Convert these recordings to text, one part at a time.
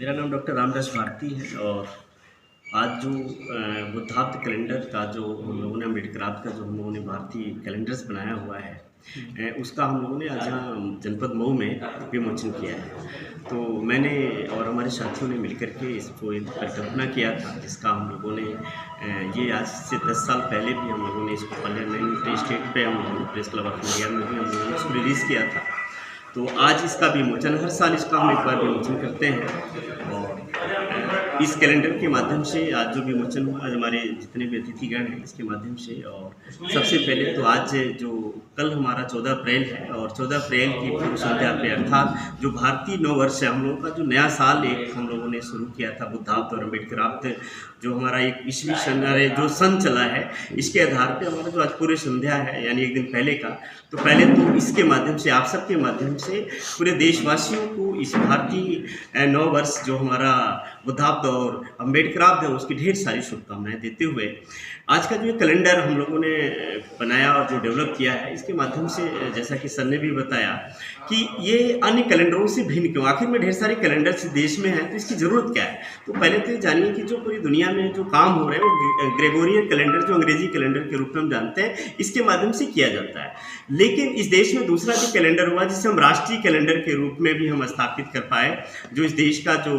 मेरा नाम डॉक्टर रामदास भारती है और आज जो बुद्धार्थ कैलेंडर का जो हम लोगों ने अम्बेडकरात का जो हम लोगों ने भारतीय कैलेंडर्स बनाया हुआ है उसका हम लोगों ने आज यहाँ जनपद मऊ में विमोचन किया है। तो मैंने और हमारे साथियों ने मिलकर के इसको एक परिकल्पना किया था, जिसका हम लोगों ने ये आज से 10 साल पहले भी हम लोगों ने इसको पार्लियामेंट स्टेट पे हम लोगों ने प्रेस क्लब ऑफ इंडिया में भी हम लोगों ने इसको रिलीज़ किया था। तो आज इसका विमोचन, हर साल इसका हम एक बार विमोचन करते हैं और इस कैलेंडर के माध्यम से आज जो विमोचन हुआ, आज हमारे जितने भी अतिथिगण हैं इसके माध्यम से। और सबसे पहले तो आज जो कल हमारा 14 अप्रैल है और 14 अप्रैल की पूर्व संध्या पे अर्थात जो भारतीय नव वर्ष है, हम लोगों का जो नया साल एक हम लोगों ने शुरू किया था बुद्धार्थ और अम्बेडकरात, जो हमारा एक ईस्वी सन जो सन चला है, इसके आधार पे हमारा जो आज पूरे संध्या है यानी एक दिन पहले का, तो पहले तो इसके माध्यम से आप सबके माध्यम से पूरे देशवासियों को इस भारतीय नव वर्ष जो हमारा बुद्धार्थ और अम्बेडकरात है उसकी ढेर सारी शुभकामनाएं देते हुए आज का जो ये कैलेंडर हम लोगों ने बनाया और जो डेवलप किया है, इसके माध्यम से जैसा कि सर ने भी बताया कि ये अन्य कैलेंडरों से भिन्न क्यों, आखिर में ढेर सारे कैलेंडर्स देश में हैं तो इसकी ज़रूरत क्या है। तो पहले तो ये जानिए कि जो पूरी दुनिया में जो काम हो रहे हैं वो ग्रेगोरियन कैलेंडर, जो अंग्रेजी कैलेंडर के रूप में हम जानते हैं, इसके माध्यम से किया जाता है। लेकिन इस देश में दूसरा जो कैलेंडर हुआ जिसे हम राष्ट्रीय कैलेंडर के रूप में भी हम स्थापित कर पाए, जो इस देश का जो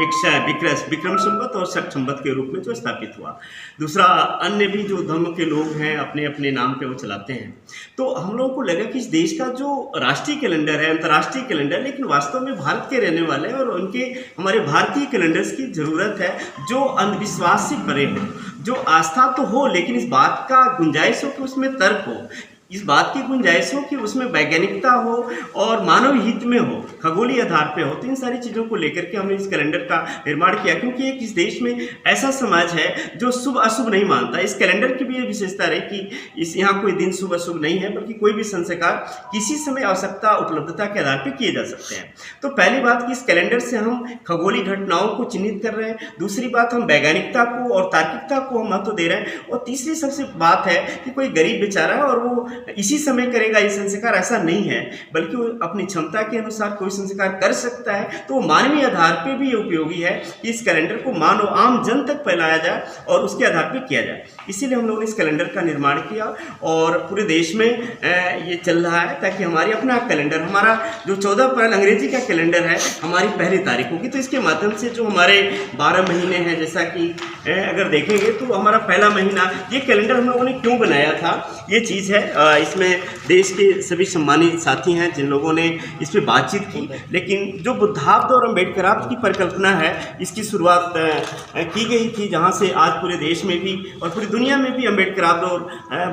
एक विक्रम संवत और शक संवत के रूप में जो स्थापित हुआ। दूसरा अन्य भी जो धर्म के लोग हैं अपने अपने नाम पे वो चलाते हैं। तो हम लोगों को लगा कि इस देश का जो राष्ट्रीय कैलेंडर है अंतर्राष्ट्रीय कैलेंडर, लेकिन वास्तव में भारत के रहने वाले हैं और उनके हमारे भारतीय कैलेंडर्स की ज़रूरत है जो अंधविश्वास से परे हो, जो आस्था तो हो लेकिन इस बात का गुंजाइश हो कि उसमें तर्क हो, इस बात की गुंजाइश हो कि उसमें वैज्ञानिकता हो और मानव हित में हो, खगोलीय आधार पे हो। तो इन सारी चीज़ों को लेकर के हमने इस कैलेंडर का निर्माण किया, क्योंकि एक इस देश में ऐसा समाज है जो शुभ अशुभ नहीं मानता। इस कैलेंडर की भी ये विशेषता रही कि इस यहाँ कोई दिन शुभ अशुभ नहीं है, बल्कि कोई भी संस्कार किसी समय आवश्यकता उपलब्धता के आधार पर किए जा सकते हैं। तो पहली बात कि इस कैलेंडर से हम खगोलीय घटनाओं को चिन्हित कर रहे हैं, दूसरी बात हम वैज्ञानिकता को और तार्किकता को हम महत्व दे रहे हैं, और तीसरी सबसे बात है कि कोई गरीब बेचारा है और वो इसी समय करेगा ये संस्कार, ऐसा नहीं है, बल्कि वो अपनी क्षमता के अनुसार कोई संस्कार कर सकता है। तो वो मानवीय आधार पे भी उपयोगी है कि इस कैलेंडर को मानव आम जन तक फैलाया जाए और उसके आधार पे किया जाए। इसीलिए हम लोगों ने इस कैलेंडर का निर्माण किया और पूरे देश में ये चल रहा है, ताकि हमारी अपना कैलेंडर, हमारा जो 14 अप्रैल अंग्रेजी का कैलेंडर है, हमारी पहली तारीख होगी। तो इसके माध्यम से जो हमारे 12 महीने हैं, जैसा कि अगर देखेंगे तो हमारा पहला महीना, ये कैलेंडर हम लोगों ने क्यों बनाया था, ये चीज़ है। इसमें देश के सभी सम्मानित साथी हैं जिन लोगों ने इस पर बातचीत की, लेकिन जो बुद्धार्थ और अम्बेडकरात की परिकल्पना है, इसकी शुरुआत की गई थी, जहां से आज पूरे देश में भी और पूरी दुनिया में भी अम्बेडकरात और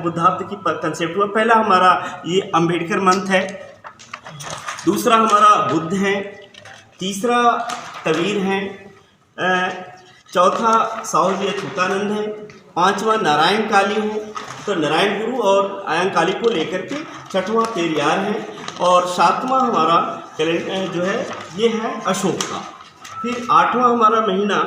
बुद्धार्थ की कंसेप्ट हुआ। पहला हमारा ये अम्बेडकर मंथ है, दूसरा हमारा बुद्ध है, तीसरा कबीर है, चौथा साहू जी अच्युतानंद है, पांचवा नारायण काली है, तो नारायण गुरु और आयन काली को लेकर के छठवां पेरियार है, और सातवां हमारा कैलेंडर जो है ये है अशोक का। फिर 8वां हमारा महीना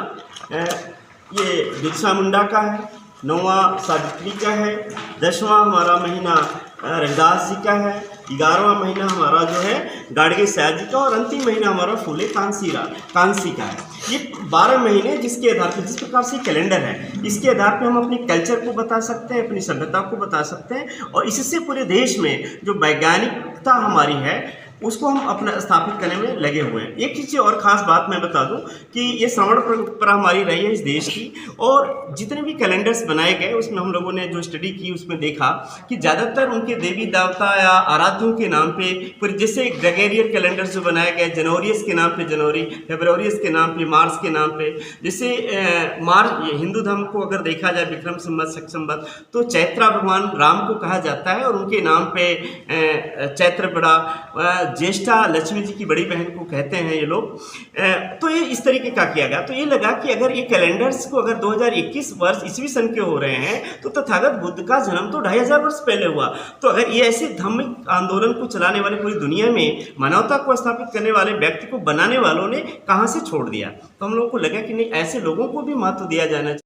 ये बिरसा मुंडा का है, 9वां सावित्री का है, 10वां हमारा महीना रविदास जी का है, 11वां महीना हमारा जो है गाडगे साहब जी का, और अंतिम महीना हमारा फूले कांसी का है। ये 12 महीने जिसके आधार पर, जिस प्रकार से कैलेंडर है, इसके आधार पे हम अपने कल्चर को बता सकते हैं, अपनी सभ्यता को बता सकते हैं, और इससे पूरे देश में जो वैज्ञानिकता हमारी है उसको हम अपना स्थापित करने में लगे हुए हैं। एक चीज़ और ख़ास बात मैं बता दूं कि ये श्रवण परंपरा हमारी रही है इस देश की, और जितने भी कैलेंडर्स बनाए गए उसमें हम लोगों ने जो स्टडी की उसमें देखा कि ज़्यादातर उनके देवी देवता या आराध्यों के नाम पे, फिर जैसे ग्रेगोरियन कैलेंडर्स जो बनाए गए, जनवरीस के नाम पे जनवरी, फेब्रुवरीस के नाम पे मार्च के नाम पे, जैसे मार्च हिंदू धर्म को अगर देखा जाए विक्रम संवत शक संवत, तो चैत्रा भगवान राम को कहा जाता है और उनके नाम पे चैत्र बड़ा, ज्येष्ठा लक्ष्मी जी की बड़ी बहन को कहते हैं ये लोग। तो ये इस तरीके का किया गया। तो ये लगा कि अगर ये कैलेंडर्स को अगर 2021 वर्ष ईस्वी सन के हो रहे हैं तो तथागत बुद्ध का जन्म तो 2500 वर्ष पहले हुआ। तो अगर ये ऐसे धार्मिक आंदोलन को चलाने वाले पूरी दुनिया में मानवता को स्थापित करने वाले व्यक्ति को बनाने वालों ने कहाँ से छोड़ दिया। तो हम लोगों को लगा कि नहीं, ऐसे लोगों को भी महत्व दिया जाना चाहिए।